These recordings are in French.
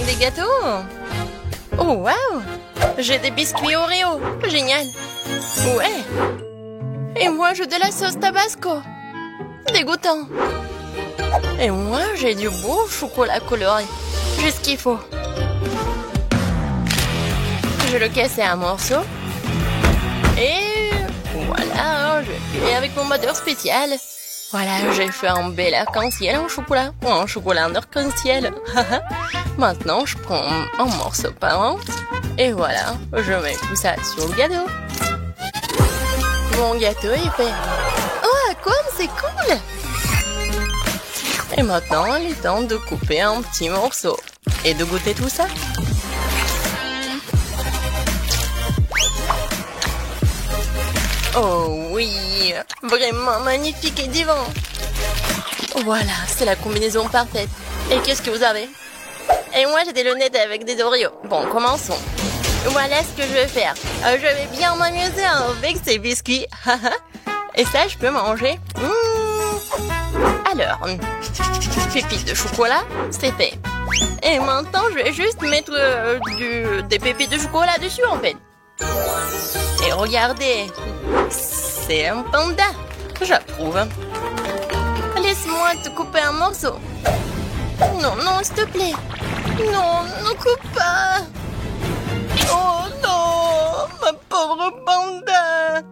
des gâteaux. Oh, waouh! J'ai des biscuits Oreo. Génial. Ouais. Et moi, j'ai de la sauce Tabasco. Dégoûtant. Et moi, j'ai du beau chocolat coloré. Juste ce qu'il faut. Je le casse en morceaux. Et voilà, je fais avec mon moteur spécial. Voilà, j'ai fait un bel arc-en-ciel en chocolat. Ou un chocolat en arc-en-ciel. Maintenant, je prends un morceau par an. Et voilà, je mets tout ça sur le gâteau. Mon gâteau est fait. Oh, comme c'est cool! Et maintenant, il est temps de couper un petit morceau. Et de goûter tout ça. Oh oui, vraiment magnifique et divin. Voilà, c'est la combinaison parfaite. Et qu'est-ce que vous avez? Et moi, j'ai des lunettes avec des Oreos. Bon, commençons. Voilà ce que je vais faire. Je vais bien m'amuser avec ces biscuits. Et ça, je peux manger. Alors, pépites de chocolat, c'est fait. Et maintenant, je vais juste mettre des pépites de chocolat dessus, en fait. Et regardez, c'est un panda. J'approuve. Laisse-moi te couper un morceau. Non, non, s'il te plaît. Non, ne coupe pas. Oh non, ma pauvre panda.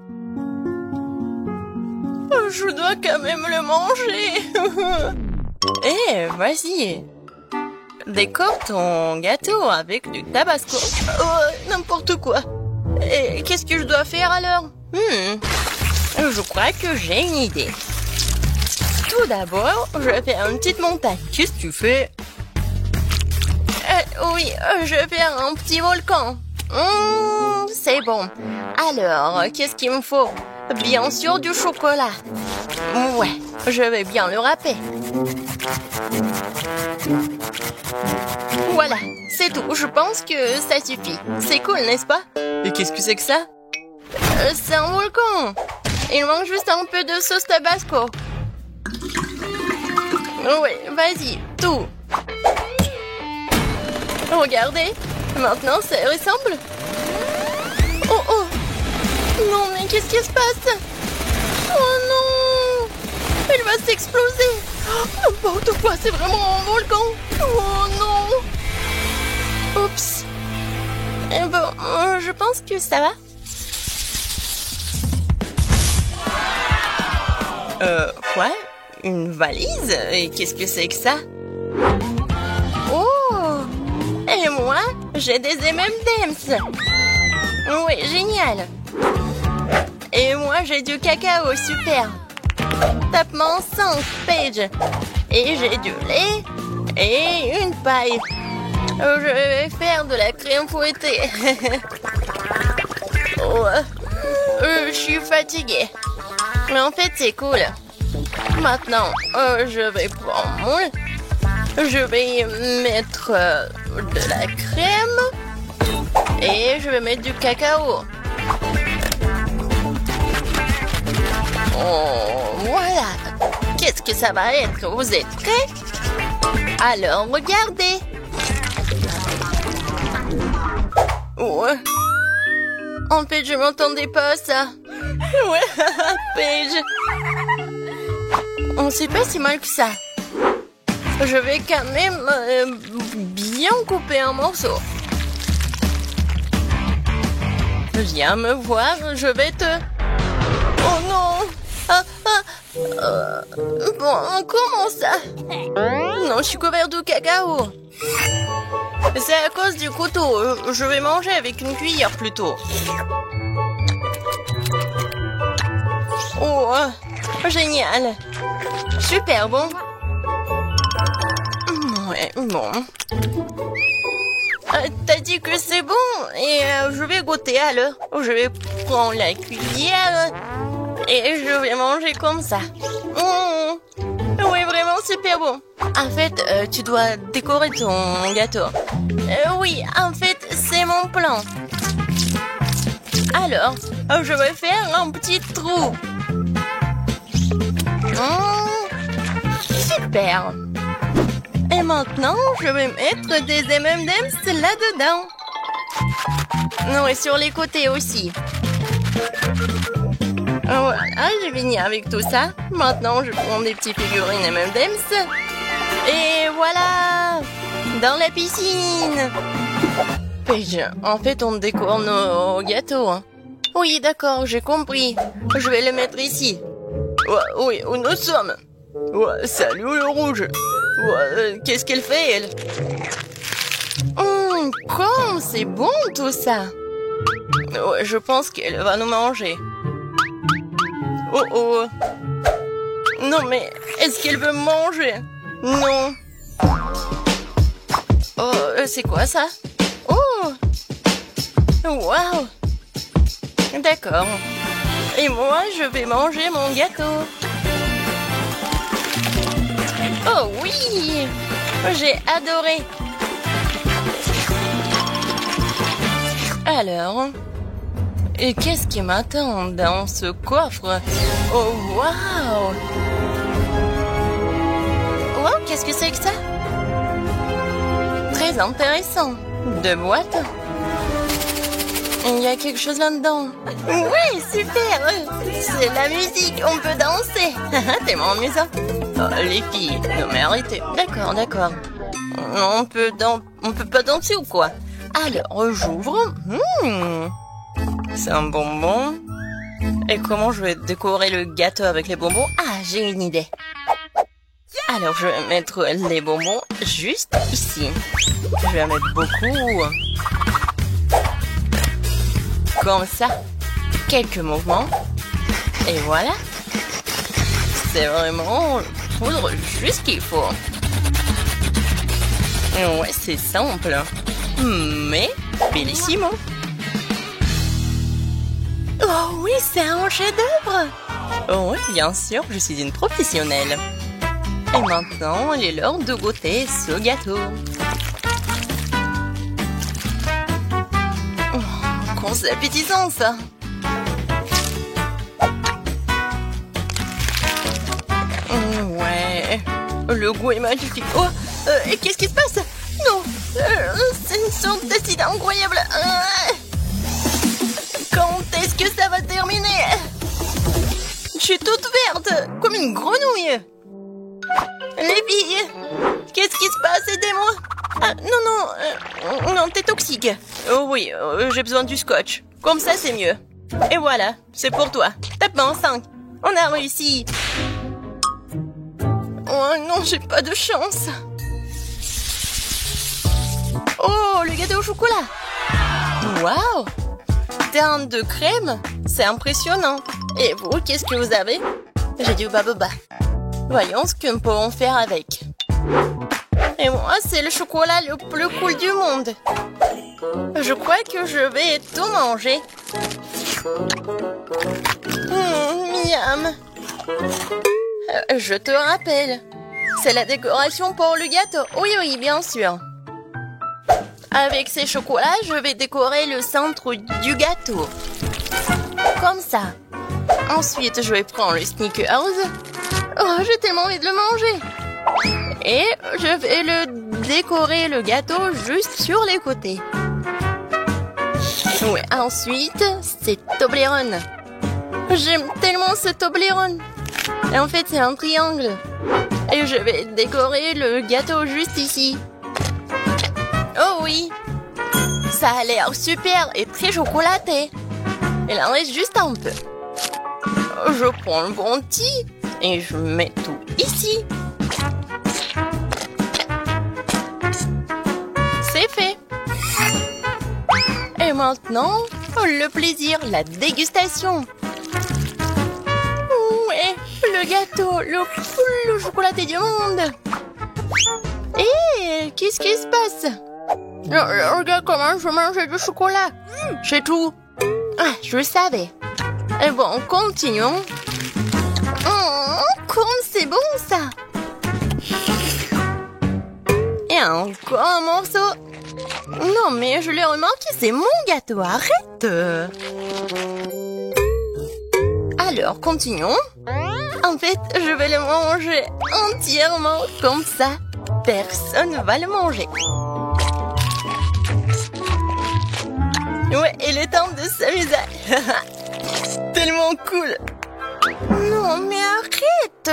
Je dois quand même le manger. Eh, vas-y. Décore ton gâteau avec du tabasco. Oh, n'importe quoi. Et qu'est-ce que je dois faire alors? Je crois que j'ai une idée. Tout d'abord, je vais faire une petite montagne. Qu'est-ce que tu fais? Oui, je vais faire un petit volcan. C'est bon. Alors, qu'est-ce qu'il me faut? Bien sûr, du chocolat. Ouais, je vais bien le râper. Voilà, c'est tout. Je pense que ça suffit. C'est cool, n'est-ce pas? Et qu'est-ce que c'est que ça? C'est un volcan. Il manque juste un peu de sauce Tabasco. Oui, vas-y, tout. Regardez, maintenant ça ressemble. Oh oh. Non, mais qu'est-ce qui se passe? Oh non. Il va s'exploser. N'importe quoi, c'est vraiment un volcan. Oh non. Oups. Et bon, je pense que ça va. Quoi? Une valise? Et qu'est-ce que c'est que ça? Oh! Et moi, j'ai des M&M's. Oui, génial. Et moi, j'ai du cacao, super. Tapement 5, Paige. Et j'ai du lait et une paille. Je vais faire de la crème fouettée. Oh, je suis fatiguée. Mais en fait, c'est cool. Maintenant, je vais prendre mon lait. Je vais mettre de la crème. Et je vais mettre du cacao. Oh, voilà. Qu'est-ce que ça va être? Vous êtes prêts? Alors, regardez. Ouais. En fait, je m'entendais pas ça. Ouais, Paige. On sait pas si mal que ça. Je vais quand même bien couper un morceau. Viens me voir, je vais te... Oh non! Bon, comment ça? Non, je suis couvert de cacao. C'est à cause du couteau. Je vais manger avec une cuillère plutôt. Oh, génial. Super bon. Ouais, bon. T'as dit que c'est bon et je vais goûter alors. Je vais prendre la cuillère et je vais manger comme ça. Oui, vraiment super bon. En fait, tu dois décorer ton gâteau. Oui, en fait, c'est mon plan. Alors, je vais faire un petit trou. Super. Et maintenant, je vais mettre des M&M's là-dedans. Non, et sur les côtés aussi. Voilà, j'ai fini avec tout ça. Maintenant, je prends des petites figurines M&M's. Et voilà! Dans la piscine! Paige, en fait, on décore nos gâteaux. Hein. Oui, d'accord, j'ai compris. Je vais le mettre ici. Oui, où nous sommes? Salut le rouge. Qu'est-ce qu'elle fait, elle? Comme c'est bon tout ça. Je pense qu'elle va nous manger. Oh. Non, mais est-ce qu'elle veut manger? Non. Oh, c'est quoi ça? Oh. Waouh. D'accord. Et moi, je vais manger mon gâteau. Oh oui! J'ai adoré. Alors, et qu'est-ce qui m'attend dans ce coffre? Oh, waouh! Wow, qu'est-ce que c'est que ça? Très intéressant. Deux boîtes. Il y a quelque chose là-dedans. Oui, super! C'est la musique, on peut danser. Tellement amusant. Oh, les filles, non mais arrêtez. D'accord. On peut pas danser ou quoi? Alors, j'ouvre. C'est un bonbon. Et comment je vais décorer le gâteau avec les bonbons? Ah, j'ai une idée. Alors, je vais mettre les bonbons juste ici. Je vais en mettre beaucoup. Comme ça. Quelques mouvements. Et voilà. C'est vraiment poudre juste qu'il faut. Ouais, c'est simple. Mais bellissimo. Oh oui, c'est un chef-d'œuvre. Oh oui, bien sûr, je suis une professionnelle. Et maintenant, il est l'heure de goûter ce gâteau. Oh, c'est appétissant ça. Ouais, le goût est magnifique. Oh, et qu'est-ce qui se passe? Non, c'est une sorte d'acide incroyable. Quand est-ce que ça va terminer? Je suis toute verte, comme une grenouille. Les filles, qu'est-ce qui se passe? Aidez-moi. Ah, non, t'es toxique. Oh oui, j'ai besoin du scotch. Comme ça, c'est mieux. Et voilà, c'est pour toi. Tape-moi en 5. On a réussi. Oh non, j'ai pas de chance. Oh, le gâteau au chocolat. Waouh. Teinte de crème, c'est impressionnant. Et vous, qu'est-ce que vous avez? J'ai du baboba. Voyons ce que nous pouvons faire avec. Et moi, c'est le chocolat le plus cool du monde. Je crois que je vais tout manger. Miam. Je te rappelle, c'est la décoration pour le gâteau. Oui, bien sûr. Avec ces chocolats, je vais décorer le centre du gâteau. Comme ça. Ensuite, je vais prendre le Snickers. Oh, j'ai tellement envie de le manger. Et je vais décorer le gâteau juste sur les côtés. Oui, ensuite, c'est Toblerone. J'aime tellement ce Toblerone. Et en fait, c'est un triangle. Et je vais décorer le gâteau juste ici. Oh oui. Ça a l'air super et très chocolaté. Il en reste juste un peu. Je prends le bounty et je mets tout ici. C'est fait. Et maintenant, le plaisir, la dégustation. Ouais, le gâteau le plus chocolaté du monde. Et qu'est-ce qui se passe? Regarde comment je mange du chocolat. C'est tout. Ah, je le savais. Et bon, continuons. Oh, comme c'est bon ça. Et encore un morceau. Non, mais je l'ai remarqué, c'est mon gâteau. Arrête. Alors, continuons. En fait, je vais le manger entièrement comme ça. personne va le manger. Ouais, il est temps de s'amuser. Tellement cool. Non, mais arrête.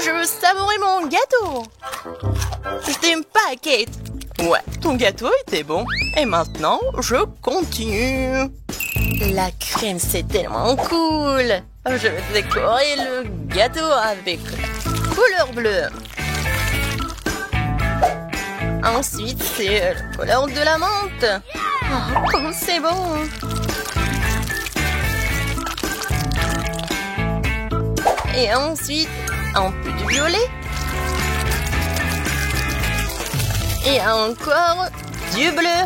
Je veux savourer mon gâteau. Je t'aime pas, Kate. Ouais, ton gâteau était bon. Et maintenant, je continue. La crème, c'est tellement cool. Je vais décorer le gâteau avec la couleur bleue. Ensuite, c'est la couleur de la menthe. Oh, comme c'est bon. Et ensuite, un peu de violet. Et encore du bleu.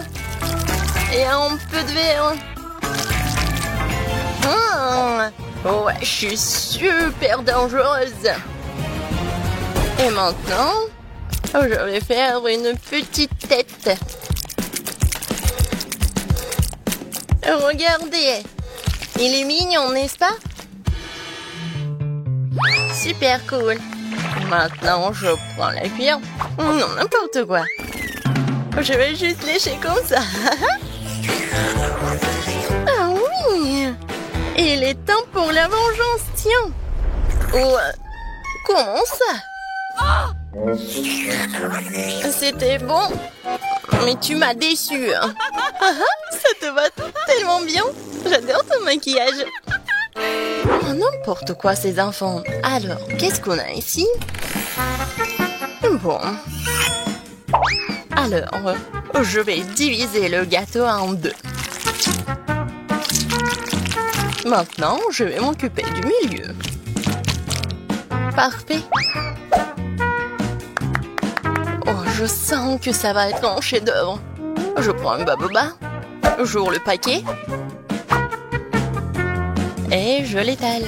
Et un peu de vert. Ouais, je suis super dangereuse. Et maintenant, je vais faire une petite tête. Regardez, il est mignon, n'est-ce pas? Super cool. Maintenant, je prends la cuillère. Non, n'importe quoi. Je vais juste lécher comme ça. Ah oui! Il est temps pour la vengeance, tiens. Ouais. Comment ça? C'était bon, mais tu m'as déçu. Ça te va tellement bien. J'adore ton maquillage. Oh, n'importe quoi, ces enfants. Alors, qu'est-ce qu'on a ici? Bon. Alors, je vais diviser le gâteau en deux. Maintenant, je vais m'occuper du milieu. Parfait. Oh, je sens que ça va être un chef-d'œuvre. Je prends un baboba, j'ouvre le paquet et je l'étale.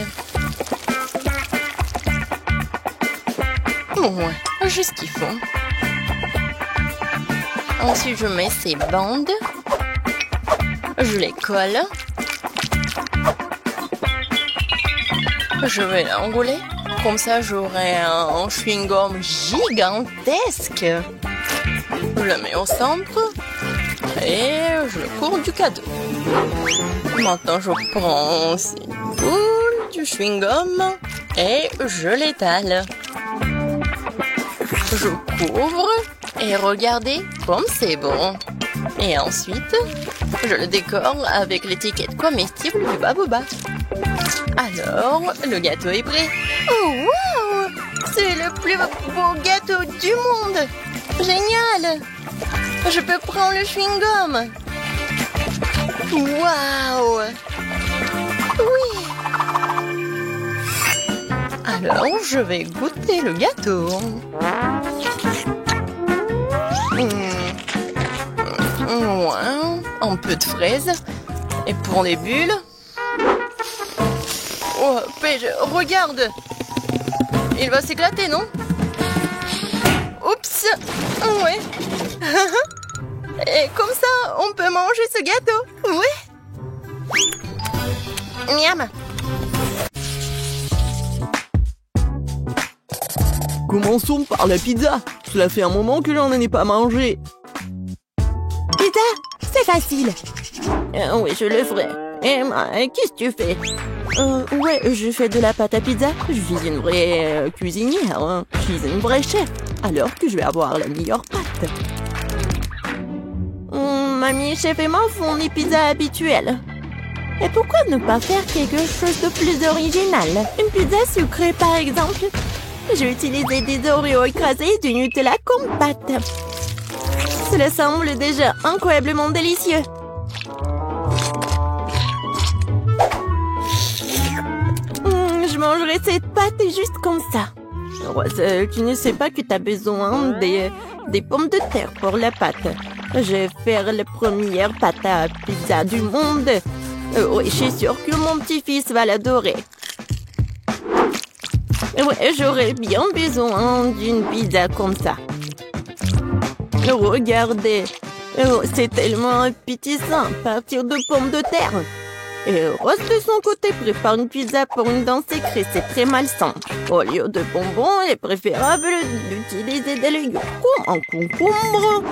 Ouais, juste ce qu'il faut. Ensuite, je mets ces bandes. Je les colle. Je vais l'enrouler. Comme ça, j'aurai un chewing-gum gigantesque. Je le mets au centre. Et je le cours du cadeau. Maintenant, je prends ces boules du chewing-gum. Et je l'étale. Je couvre. Et regardez comme c'est bon. Et ensuite, je le décore avec l'étiquette comestible du baboba. Alors, le gâteau est prêt. Oh, wow! C'est le plus beau gâteau du monde. Génial! Je peux prendre le chewing-gum. Wow! Oui! Alors, je vais goûter le gâteau. Ouais, un peu de fraises. Et pour les bulles... Oh, Paige, regarde! Il va s'éclater, non? Oups! Ouais! Et comme ça, on peut manger ce gâteau! Oui! Miam! Commençons par la pizza. Cela fait un moment que j'en ai pas mangé. Pizza, c'est facile. Oui, je le ferai. Emma, qu'est-ce que tu fais? Ouais, je fais de la pâte à pizza. Je suis une vraie cuisinière. Hein. Je suis une vraie chef. Alors que je vais avoir la meilleure pâte. Mamie, chef et moi font des pizzas habituelles. Et pourquoi ne pas faire quelque chose de plus original? Une pizza sucrée, par exemple. J'ai utilisé des Oreos écrasés et du Nutella comme pâte. Cela semble déjà incroyablement délicieux. Je mangerai cette pâte juste comme ça. Roselle, tu ne sais pas que tu as besoin des pommes de terre pour la pâte. Je vais faire la première pâte à pizza du monde. Oui, je suis sûre que mon petit-fils va l'adorer. Ouais, j'aurais bien besoin d'une pizza comme ça. Regardez. Oh, c'est tellement appétissant à partir de pommes de terre. Et Rose, de son côté, prépare une pizza pour une danse secrète. C'est très malsain. Au lieu de bonbons, il est préférable d'utiliser des légumes comme un concombre.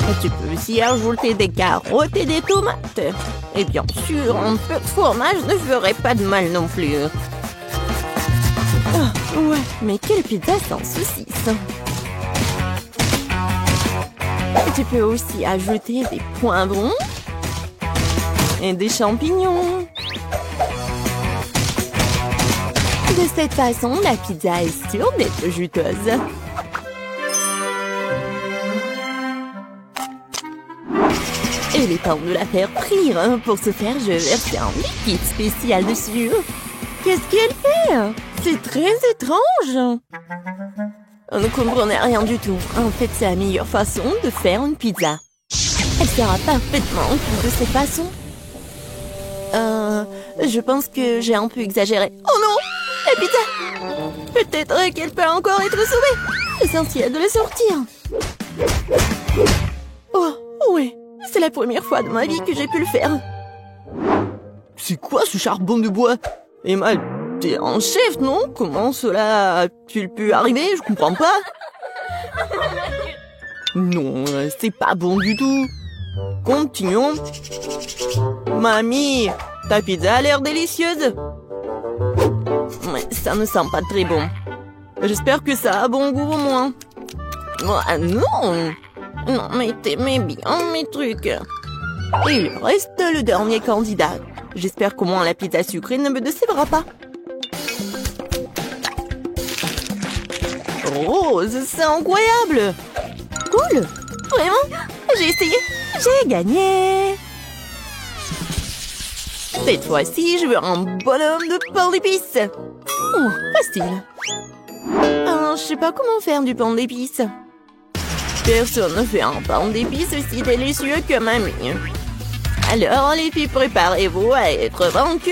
Et tu peux aussi ajouter des carottes et des tomates. Et bien sûr, un peu de fromage ne ferait pas de mal non plus. Ah, ouais, mais quelle pizza sans saucisse! Tu peux aussi ajouter des poivrons et des champignons. De cette façon, la pizza est sûre d'être juteuse. Il est temps de la faire frire. Pour ce faire, je verse un liquide spécial dessus. Qu'est-ce qu'elle fait? C'est très étrange. On ne comprenait rien du tout. En fait, c'est la meilleure façon de faire une pizza. Elle sera parfaitement cuite de cette façon. Je pense que j'ai un peu exagéré. Oh non! La pizza! Peut-être qu'elle peut encore être sauvée. Essentiel de la sortir. Oh, oui. C'est la première fois de ma vie que j'ai pu le faire. C'est quoi ce charbon de bois? Emma, t'es un chef, non? Comment cela a-t-il pu arriver? Je comprends pas. Non, c'est pas bon du tout. Continuons. Mamie, ta pizza a l'air délicieuse. Mais ça ne sent pas très bon. J'espère que ça a bon goût au moins. Oh, non! Non, mais t'aimais bien mes trucs. Il reste le dernier candidat. J'espère qu'au moins la pizza sucrée ne me décevra pas. Rose, c'est incroyable! Cool! Vraiment? J'ai essayé! J'ai gagné! Cette fois-ci, je veux un bonhomme de pain d'épices. Oh, facile. Je sais pas comment faire du pain d'épices. Personne ne fait un pain d'épices aussi délicieux que mamie. Alors, les filles, préparez-vous à être vaincues.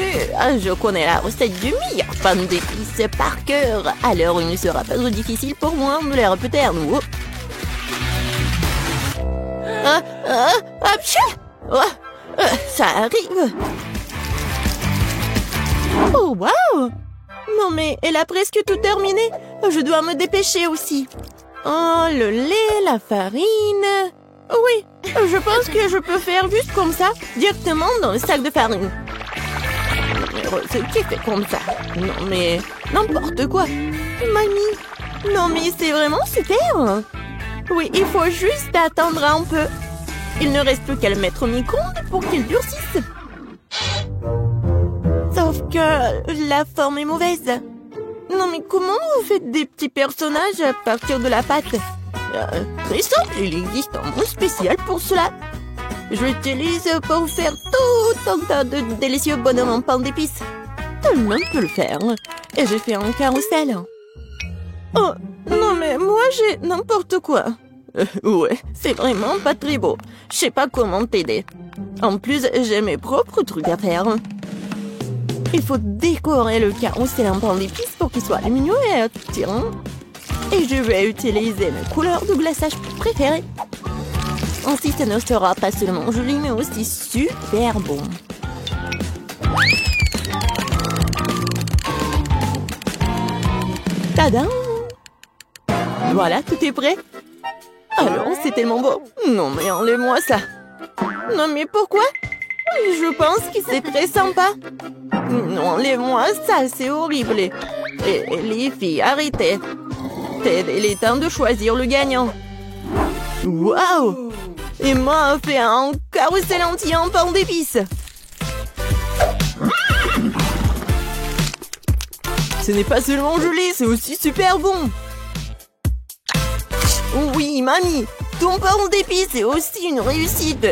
Je connais la recette du meilleur pain d'épices par cœur. Alors, il ne sera pas trop difficile pour moi de les répéter à nouveau. Ça arrive. Oh, waouh! Non, mais elle a presque tout terminé. Je dois me dépêcher aussi. Oh, le lait, la farine... Oui, je pense que je peux faire juste comme ça, directement dans le sac de farine. C'est qui fait comme ça? Non, mais n'importe quoi. Mamie, non, mais c'est vraiment super. Oui, il faut juste attendre un peu. Il ne reste plus qu'à le mettre au micro-ondes pour qu'il durcisse. Sauf que la forme est mauvaise. Non, mais comment vous faites des petits personnages à partir de la pâte? Très simple, il existe un mot spécial pour cela. Je l'utilise pour faire tout un tas de délicieux bonhommes en pain d'épices. Tout le monde peut le faire. Et j'ai fait un carrousel. Oh, non mais moi j'ai n'importe quoi. Ouais, c'est vraiment pas très beau. Je sais pas comment t'aider. En plus, j'ai mes propres trucs à faire. Il faut décorer le carrousel en pain d'épices pour qu'il soit lumineux et attirant. Et je vais utiliser mes couleurs de glaçage préférées. Ainsi, ça ne sera pas seulement joli, mais aussi super bon. Tadam! Voilà, tout est prêt. Alors, c'est tellement beau. Non, mais enlève-moi ça. Non, mais pourquoi? Je pense que c'est très sympa. Non, enlève-moi ça, c'est horrible. Et les filles, arrêtez. Il est temps de choisir le gagnant. Waouh! Emma a fait un carrousel entier en pain d'épices. Ce n'est pas seulement joli, c'est aussi super bon. Oui, mamie, ton pain d'épices est aussi une réussite.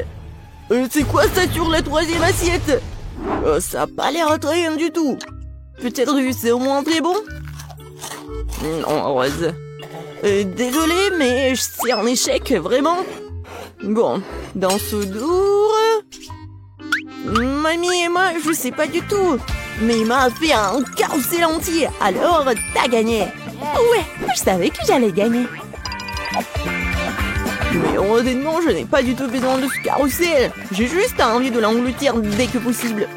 C'est quoi ça sur la troisième assiette? Ça n'a pas l'air très bien du tout. Peut-être que c'est au moins très bon? Non, Rose. Désolée, mais c'est un échec, vraiment. Bon, dans ce dour... Mamie et moi, je sais pas du tout. Mais Emma a fait un carrousel entier, alors t'as gagné. Ouais, je savais que j'allais gagner. Mais honnêtement, je n'ai pas du tout besoin de ce carrousel. J'ai juste envie de l'engloutir dès que possible.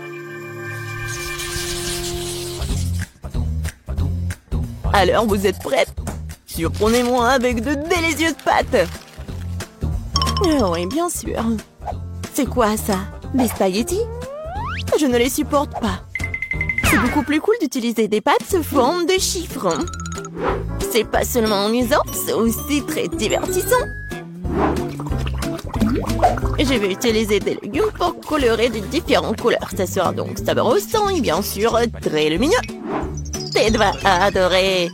Alors, vous êtes prêtes? Surprenez-moi avec de délicieuses pâtes. Oui, bien sûr. C'est quoi ça? Des spaghettis? Je ne les supporte pas. C'est beaucoup plus cool d'utiliser des pâtes sous forme de chiffres. C'est pas seulement amusant, c'est aussi très divertissant. Je vais utiliser des légumes pour colorer de différentes couleurs. Ça sera donc savoureux et bien sûr très lumineux. Ted va adorer.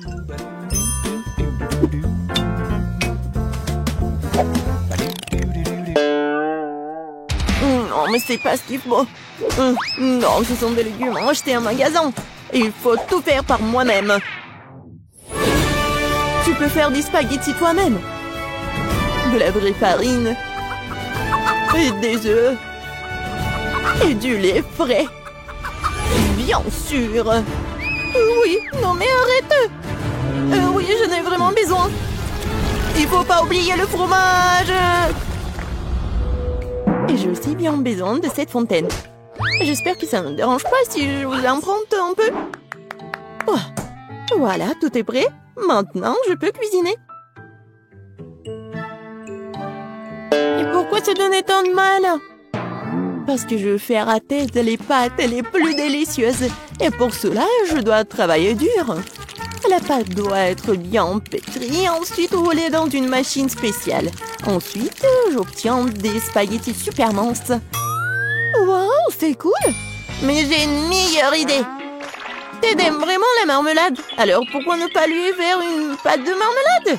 Non, mais c'est pas ce qu'il faut. Non, ce sont des légumes achetés en magasin. Il faut tout faire par moi-même. Tu peux faire des spaghettis toi-même. De la vraie farine. Et des œufs. Et du lait frais. Bien sûr. Oui, non mais arrête. Oui, j'en ai vraiment besoin. Il faut pas oublier le fromage. Et j'ai aussi bien besoin de cette fontaine. J'espère que ça ne dérange pas si je vous emprunte un peu. Oh, voilà, tout est prêt. Maintenant, je peux cuisiner. Et pourquoi se donner tant de mal? Parce que je veux faire à tête les pâtes les plus délicieuses. Et pour cela, je dois travailler dur. La pâte doit être bien pétrie, ensuite roulée dans une machine spéciale. Ensuite, j'obtiens des spaghettis super minces. Wow, c'est cool! Mais j'ai une meilleure idée! Ted aime vraiment la marmelade, alors pourquoi ne pas lui faire une pâte de marmelade?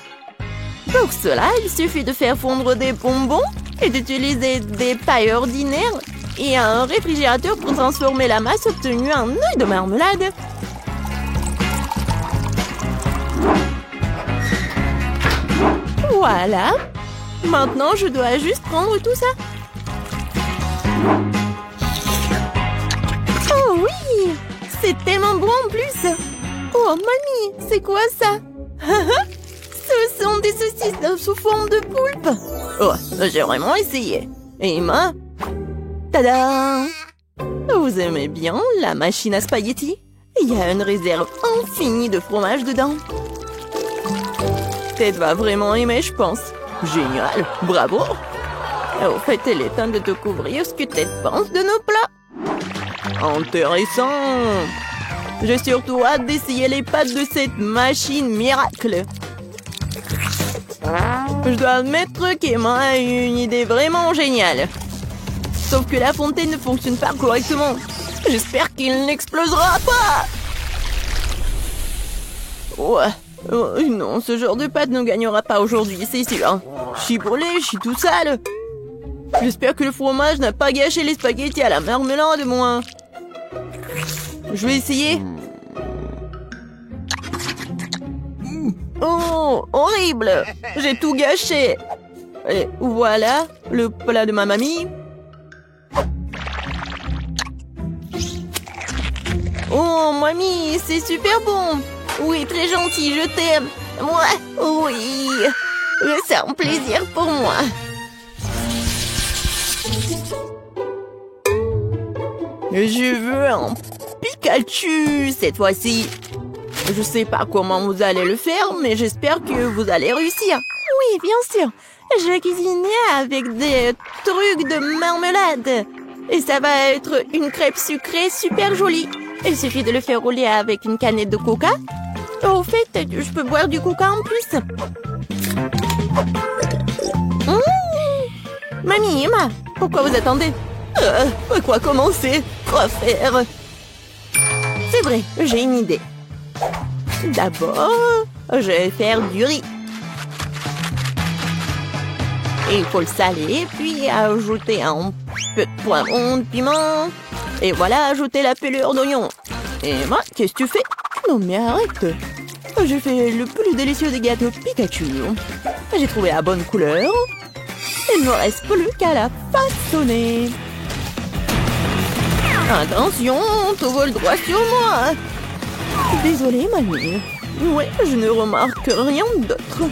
Pour cela, il suffit de faire fondre des bonbons et d'utiliser des pailles ordinaires et un réfrigérateur pour transformer la masse obtenue en œuf de marmelade. Voilà. Maintenant, je dois juste prendre tout ça. Oh oui! C'est tellement bon en plus! Oh, mamie, c'est quoi ça? Ce sont des saucisses sous forme de poulpe. Oh, j'ai vraiment essayé. Et Emma? Tada! Vous aimez bien la machine à spaghettis? Il y a une réserve infinie de fromage dedans. Ted va vraiment aimer, je pense. Génial, bravo. Au fait, il est temps de découvrir ce que Ted pense de nos plats. Intéressant. J'ai surtout hâte d'essayer les pâtes de cette machine miracle. Je dois admettre qu'Emma a eu une idée vraiment géniale. Sauf que la fontaine ne fonctionne pas correctement. J'espère qu'il n'explosera pas. Ouais. Oh, non, ce genre de pâte ne gagnera pas aujourd'hui, c'est sûr. Je suis brûlée, je suis tout sale. J'espère que le fromage n'a pas gâché les spaghettis à la marmelade, moi. Je vais essayer. Oh, horrible! J'ai tout gâché. Et voilà, le plat de ma mamie. Oh, mamie, c'est super bon. Oui, très gentil, je t'aime. Moi, oui. C'est un plaisir pour moi. Je veux un Pikachu cette fois-ci. Je sais pas comment vous allez le faire, mais j'espère que vous allez réussir. Oui, bien sûr. Je vais cuisiner avec des trucs de marmelade. Et ça va être une crêpe sucrée super jolie. Il suffit de le faire rouler avec une canette de coca. Au fait, je peux boire du coca en plus. Mamie, Emma, pourquoi vous attendez? Quoi commencer? Quoi faire? C'est vrai, j'ai une idée. D'abord, je vais faire du riz. Il faut le saler, puis ajouter un peu de poivron, de piment. Et voilà, ajouter la pelure d'oignon. Emma, qu'est-ce que tu fais? Non mais arrête. J'ai fait le plus délicieux des gâteaux Pikachu. J'ai trouvé la bonne couleur. Il ne me reste plus qu'à la façonner. Attention, tout vole droit sur moi. Désolée, mamie. Ouais, je ne remarque rien d'autre.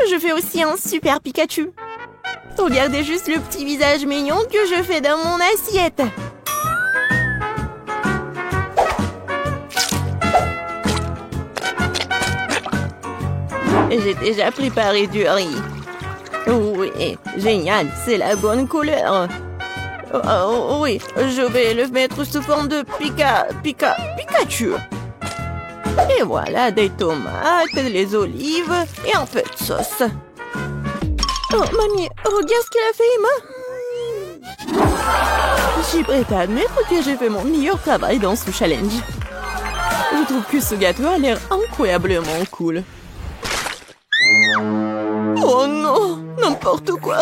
je fais aussi un super Pikachu. Regardez juste le petit visage mignon que je fais dans mon assiette. J'ai déjà préparé du riz. Oui, génial, c'est la bonne couleur. Oh, oui, je vais le mettre sous forme de Pikachu. Et voilà, des tomates, les olives et un peu de sauce. Oh, mamie, regarde ce qu'elle a fait, Emma. Je suis prête à admettre que j'ai fait mon meilleur travail dans ce challenge. Je trouve que ce gâteau a l'air incroyablement cool. Oh non, n'importe quoi.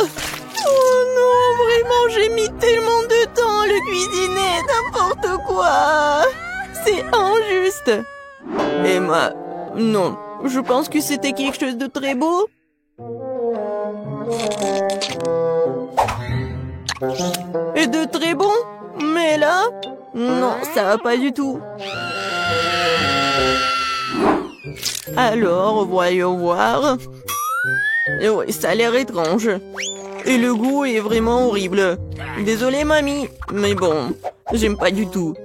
Oh non, vraiment, j'ai mis tellement de temps à le cuisiner, n'importe quoi. C'est injuste. Emma, non, je pense que c'était quelque chose de très beau. Et de très bon. Mais là, non, ça va pas du tout. Alors, voyons voir. Oui, ça a l'air étrange. Et le goût est vraiment horrible. Désolée, mamie, mais bon, j'aime pas du tout.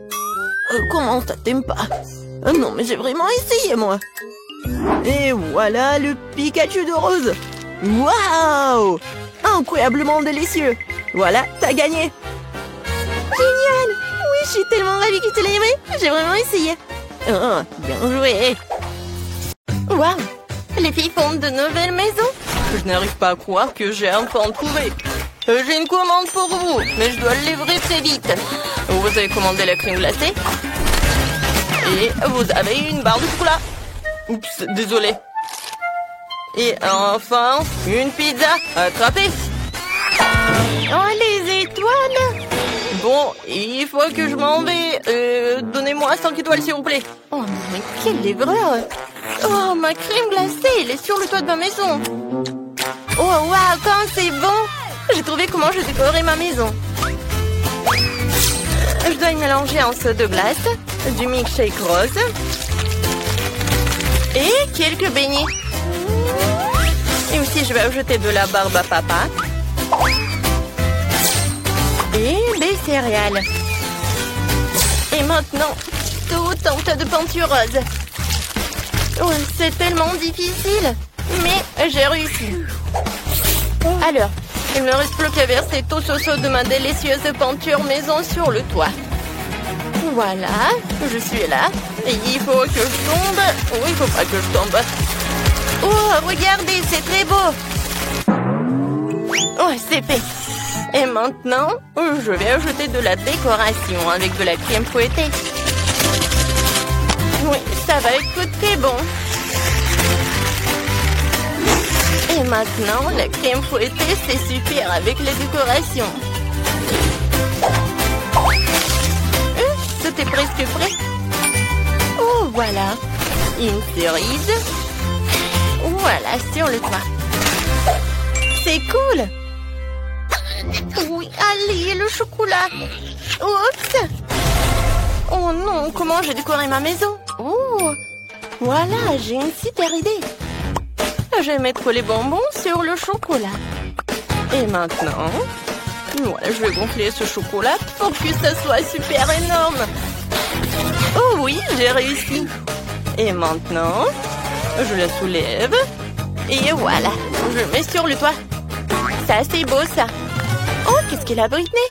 Comment ça, t'aimes pas? Non, mais j'ai vraiment essayé, moi. Et voilà le Pikachu de rose. Waouh! Incroyablement délicieux. Voilà, t'as gagné. Génial! Oui, je suis tellement ravie que tu l'aies aimé. J'ai vraiment essayé. Oh, bien joué. Waouh! Les filles fondent de nouvelles maisons. Je n'arrive pas à croire que j'ai enfin trouvé. J'ai une commande pour vous, mais je dois le livrer très vite. Vous avez commandé la crème glacée. Et vous avez une barre de chocolat. Oups, désolé. Et enfin, une pizza. Attrapez. Oh, les étoiles! Bon, il faut que je m'en vais. Donnez-moi 5 étoiles, s'il vous plaît. Oh, mais quelle livreur! Oh, ma crème glacée, elle est sur le toit de ma maison. Oh, waouh, quand c'est bon! J'ai trouvé comment je décorerai ma maison. Je dois y mélanger un seau de glace, du milkshake rose et quelques beignets. Et aussi, je vais ajouter de la barbe à papa et des céréales. Et maintenant, tout un tas de peinture rose. Oh, c'est tellement difficile, mais j'ai réussi. Alors, il ne me reste plus qu'à verser tout ce seau de ma délicieuse peinture maison sur le toit. Voilà, je suis là. Et il faut que je tombe. Oh, il faut pas que je tombe. Oh, regardez, c'est très beau. Oh, c'est fait. Et maintenant, je vais ajouter de la décoration avec de la crème fouettée. Oui, ça va être très bon. Et maintenant, la crème fouettée, c'est super avec les décorations. Tout est presque prêt. Oh, voilà. Une cerise. Voilà, sur le toit. C'est cool. Oui, allez, le chocolat. Oups. Oh non, comment j'ai décoré ma maison? Oh, voilà, j'ai une super idée. Je vais mettre les bonbons sur le chocolat. Et maintenant, voilà, je vais gonfler ce chocolat pour que ça soit super énorme. Oh oui, j'ai réussi. Et maintenant, je la soulève. Et voilà, je le mets sur le toit. Ça, c'est beau, ça. Oh, qu'est-ce qu'elle a, Britney?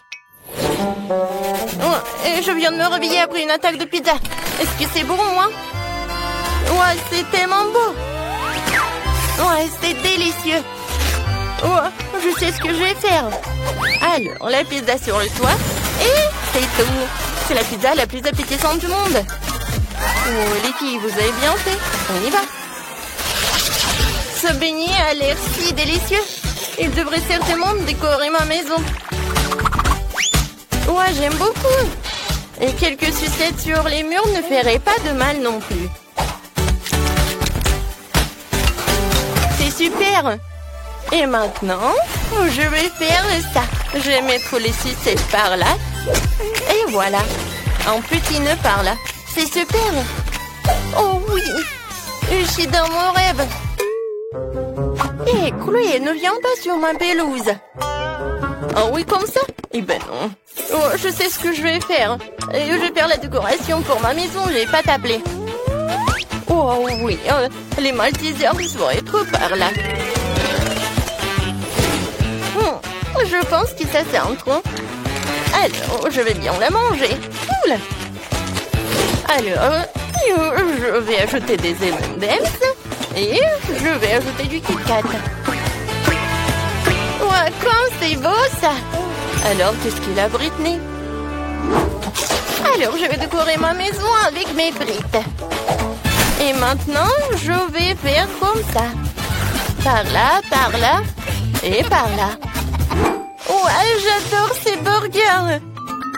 Oh, et je viens de me réveiller après une attaque de pizza. Est-ce que c'est bon, moi? Ouais, c'est tellement beau. Ouais, c'est délicieux. Oh, je sais ce que je vais faire. Alors, la pizza sur le toit. Et c'est tout. C'est la pizza la plus appétissante du monde. Oh, les filles, vous avez bien fait. On y va. Ce beignet a l'air si délicieux. Il devrait certainement décorer ma maison. Ouais, j'aime beaucoup. Et quelques sucettes sur les murs ne feraient pas de mal non plus. C'est super. Et maintenant, je vais faire ça. Je vais mettre les sucettes par là. Et voilà. Un petit nœud par là. C'est super. Oh oui. Je suis dans mon rêve. Et Hé, Chloé, ne viens pas sur ma pelouse. Oh oui, comme ça? Eh ben non. Oh, je sais ce que je vais faire. Je vais faire la décoration pour ma maison, je vais pas t'appeler. Oh oui, les Maltesers vont être par là. Je pense que ça c'est un tronc. Alors, je vais bien la manger. Cool. Alors, je vais ajouter des M&M's et je vais ajouter du Kit Kat. Ouais, comme c'est beau ça. Alors, qu'est-ce qu'il a, Britney? Alors, je vais décorer ma maison avec mes briques. Et maintenant, je vais faire comme ça. Par là, et par là. Ouais, j'adore ces burgers.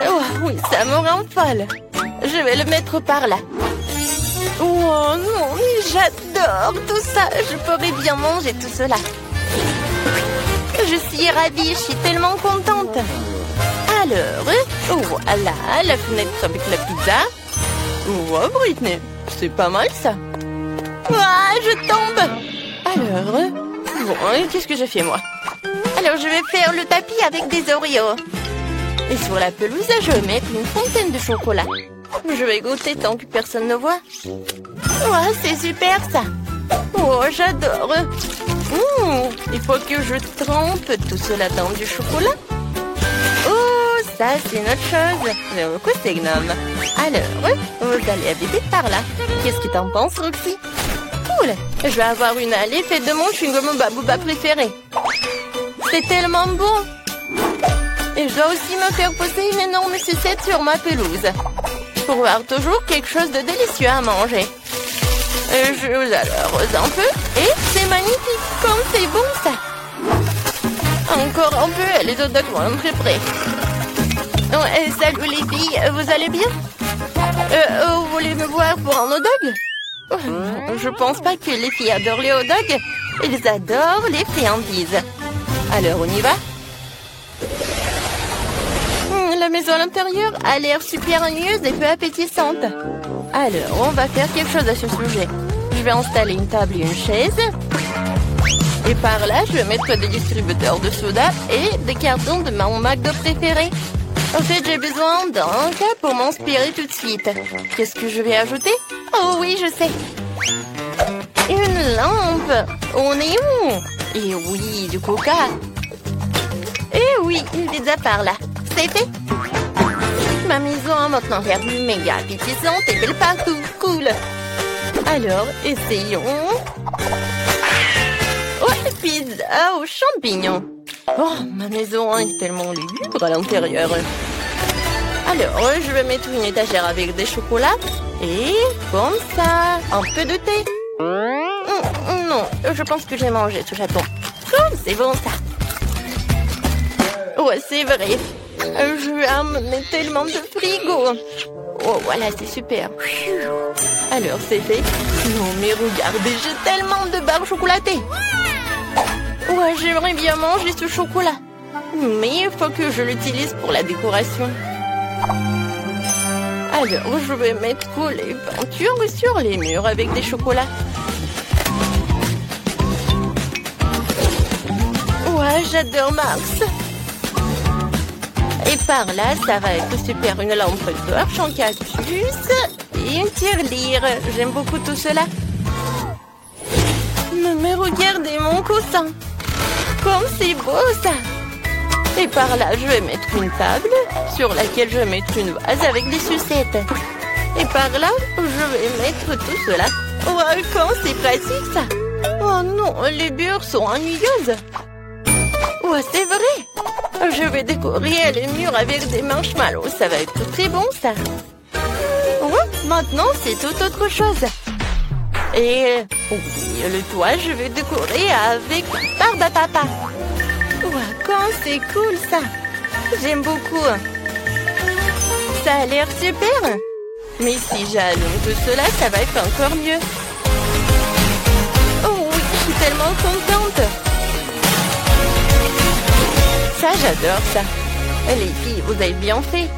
Oh, oui, ça me rend folle. Je vais le mettre par là. Oh non, mais j'adore tout ça. Je pourrais bien manger tout cela. Je suis ravie, je suis tellement contente. Alors, voilà, la fenêtre avec la pizza. Oh, Britney, c'est pas mal ça. Ah, je tombe. Alors, bon, qu'est-ce que j'ai fait moi? Alors, je vais faire le tapis avec des Oreos. Et sur la pelouse, je vais mettre une fontaine de chocolat. Je vais goûter tant que personne ne voit. Oh, c'est super ça. Oh, j'adore. Il faut que je trempe tout cela dans du chocolat. Oh, ça, c'est une autre chose. Le côté gnome. Alors, vous allez habiter par là. Qu'est-ce que t'en penses, Roxy? Cool. Je vais avoir une allée faite de mon chewing-gum Babouba préféré. C'est tellement bon. Et je dois aussi me faire poser une énorme sucette sur ma pelouse. Pour avoir toujours quelque chose de délicieux à manger. Je vous arrose un peu. Et c'est magnifique. Comme c'est bon ça. Encore un peu. Les hot dogs vont entrer prêts. Salut les filles. Vous allez bien? Vous voulez me voir pour un hot dog? Je pense pas que les filles adorent les hot dogs. Ils adorent les friandises. Alors, on y va? La maison à l'intérieur a l'air super ennuyeuse et peu appétissante. Alors, on va faire quelque chose à ce sujet. Je vais installer une table et une chaise. Et par là, je vais mettre des distributeurs de soda et des cartons de mon McDo préféré. En fait, j'ai besoin d'un cas pour m'inspirer tout de suite. Qu'est-ce que je vais ajouter? Oh oui, je sais. Une lampe. On est où? Et oui, du coca. Et oui, une pizza par là. C'est fait. Ma maison a maintenant l'air méga appétissante et belle partout. Cool. Alors, essayons. Oh, pizza aux champignons. Oh, ma maison est tellement lugubre à l'intérieur. Alors, je vais mettre une étagère avec des chocolats. Et comme ça, un peu de thé. Non, je pense que j'ai mangé tout chaton. Oh, c'est bon ça. Ouais, c'est vrai. Je vais amener tellement de frigo. Oh, voilà, c'est super. Alors, c'est fait. Non, mais regardez, j'ai tellement de barres chocolatées. Ouais, j'aimerais bien manger ce chocolat. Mais il faut que je l'utilise pour la décoration. Alors, je vais mettre les peintures sur les murs avec des chocolats. Ouais, j'adore Mars. Et par là, ça va être super. Une lampe torche en cactus et une tirelire. J'aime beaucoup tout cela. Mais regardez mon coussin. Comme c'est beau ça. Et par là, je vais mettre une table sur laquelle je vais mettre une vase avec des sucettes. Et par là, je vais mettre tout cela. Ouais, comme c'est pratique ça. Oh non, les murs sont ennuyeuses. Ouais, c'est vrai. Je vais décorer les murs avec des marshmallows. Ça va être très bon, ça. Ouais, maintenant, c'est tout autre chose. Et oui, le toit, je vais décorer avec Barbe à Papa. Ouais, quand c'est cool, ça. J'aime beaucoup. Ça a l'air super. Mais si j'allume tout cela, ça va être encore mieux. Oh oui, je suis tellement contente. Ça, j'adore ça. Les filles, vous avez bien fait.